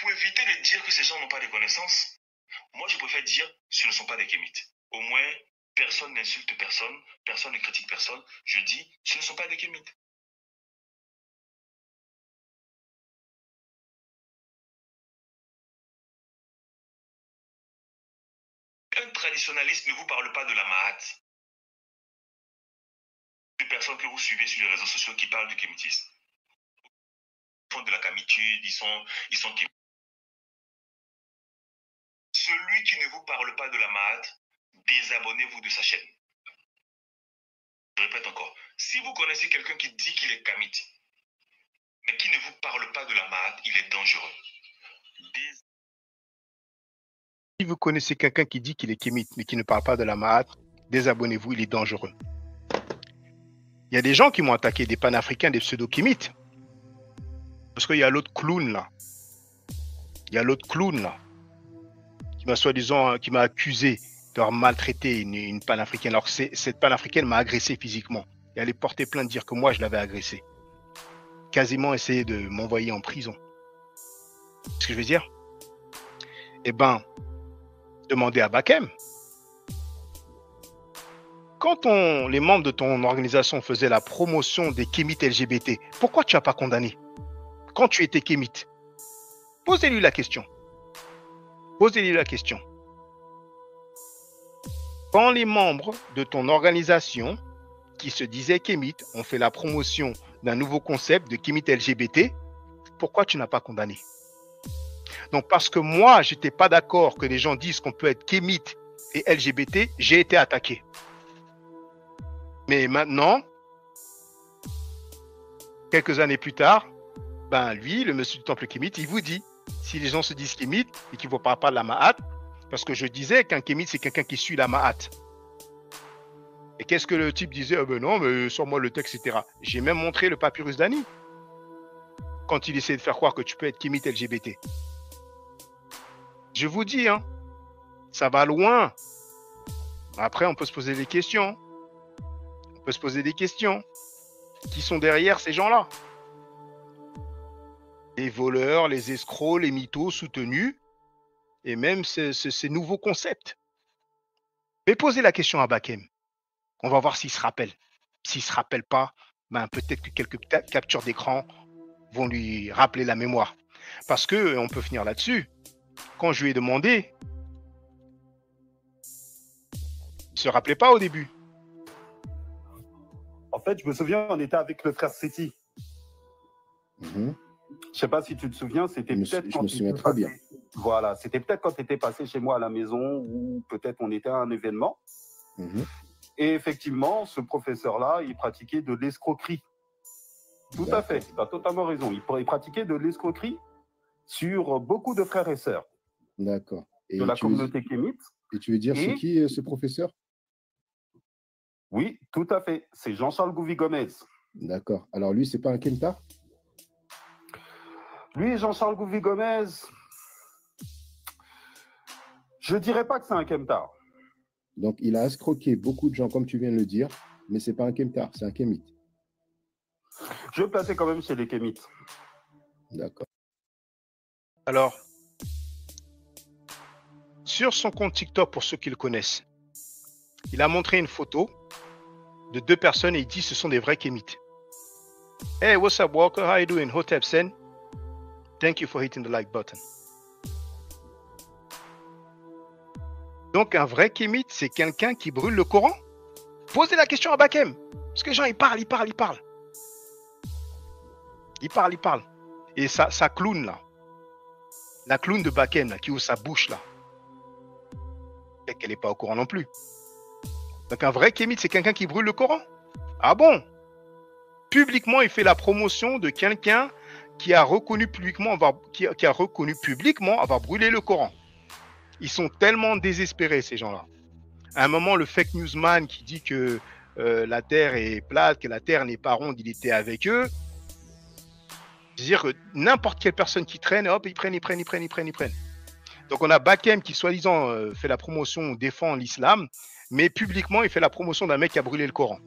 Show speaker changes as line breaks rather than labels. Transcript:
pour éviter de dire que ces gens n'ont pas de connaissances, moi je préfère dire ce ne sont pas des kémites. Au moins, personne n'insulte personne, personne ne critique personne. Je dis ce ne sont pas des kémites. Un traditionnaliste ne vous parle pas de la Mahat. Les personnes que vous suivez sur les réseaux sociaux qui parlent du kémitisme. Ils font de la kamitude, ils sont kémites. Celui qui ne vous parle pas de la Mahat, désabonnez-vous de sa chaîne. Je répète encore, si vous connaissez quelqu'un qui dit qu'il est kamite, mais qui ne vous parle pas de la Mahat, il est dangereux.
Si vous connaissez quelqu'un qui dit qu'il est kémite, mais qui ne parle pas de la Mahat, désabonnez-vous, il est dangereux. Il y a des gens qui m'ont attaqué, des panafricains, des pseudo-kémites. Parce qu'il y a l'autre clown là. Il y a l'autre clown là. Qui m'a soi-disant, qui m'a accusé d'avoir maltraité une panafricaine. Alors que cette panafricaine m'a agressé physiquement. Et elle est portée plainte de dire que moi je l'avais agressée. Quasiment essayé de m'envoyer en prison. Ce que je veux dire? Eh ben, demandez à Bakem. Quand les membres de ton organisation faisaient la promotion des kémites LGBT, pourquoi tu n'as pas condamné? Quand tu étais kémite, posez-lui la question. Posez-lui la question. Quand les membres de ton organisation qui se disaient kémites ont fait la promotion d'un nouveau concept de kémite LGBT, pourquoi tu n'as pas condamné? Donc parce que moi, je n'étais pas d'accord que les gens disent qu'on peut être kémite et LGBT, j'ai été attaqué. Mais maintenant, quelques années plus tard, ben lui, le monsieur du temple kémite, il vous dit, si les gens se disent kémite et qu'ils ne vous parlent pas de la Mahat, parce que je disais qu'un kémite, c'est quelqu'un qui suit la Mahat. Et qu'est-ce que le type disait? Ben non, mais sors-moi le texte, etc. J'ai même montré le papyrus d'Ani. Quand il essaie de faire croire que tu peux être kémite LGBT. Je vous dis, hein, ça va loin. Après, on peut se poser des questions. On peut se poser des questions. Qui sont derrière ces gens-là? Les voleurs, les escrocs, les mythos soutenus, et même ces nouveaux concepts. Mais posez la question à Bakem. On va voir s'il se rappelle. S'il ne se rappelle pas, ben peut-être que quelques captures d'écran vont lui rappeler la mémoire. Parce que, on peut finir là-dessus, quand je lui ai demandé, il ne se rappelait pas au début.
En fait, je me souviens, on était avec le frère Seti.
Mhm.
Je ne sais pas si tu te souviens, c'était peut-être quand
je me souviens très bien.
Voilà, c'était peut-être quand tu étais passé chez moi à la maison ou peut-être on était à un événement.
Mhm.
Et effectivement, ce professeur-là, il pratiquait de l'escroquerie. Tout à fait, tu as totalement raison. Il pratiquait de l'escroquerie sur beaucoup de frères et sœurs.
D'accord.
De la communauté kémite.
Et tu veux dire, c'est qui ce professeur?
Oui, tout à fait. C'est Jean-Charles Gouvi-Gomez.
D'accord. Alors lui, c'est pas un Kemtar?
Lui, Jean-Charles Gouvi-Gomez, je ne dirais pas que c'est un Kemtar.
Donc, il a escroqué beaucoup de gens, comme tu viens de le dire, mais ce n'est pas un Kemtar, c'est un kémite.
Je vais placer quand même chez les kémites.
D'accord.
Alors, sur son compte TikTok, pour ceux qui le connaissent, il a montré une photo de deux personnes et il dit ce sont des vrais kémites. Hey, what's up, Walker? How you doing? Hotep Sen. Thank you for hitting the like button. Donc, un vrai kémite, c'est quelqu'un qui brûle le Coran? Posez la question à Bakem. Parce que les gens, ils parlent. Ils parlent. Et ça clown, là. La clown de Bakem, là, qui ouvre sa bouche, là. Et qu'elle n'est pas au courant non plus. Donc, un vrai kémite, c'est quelqu'un qui brûle le Coran? Ah bon? Publiquement, il fait la promotion de quelqu'un qui a reconnu publiquement avoir brûlé le Coran. Ils sont tellement désespérés, ces gens-là. À un moment, le fake newsman qui dit que la Terre est plate, que la Terre n'est pas ronde, il était avec eux. C'est-à-dire que n'importe quelle personne qui traîne, hop, ils prennent. Donc, on a Bakem qui, soi-disant, fait la promotion, défend l'islam, mais publiquement, il fait la promotion d'un mec qui a brûlé le Coran.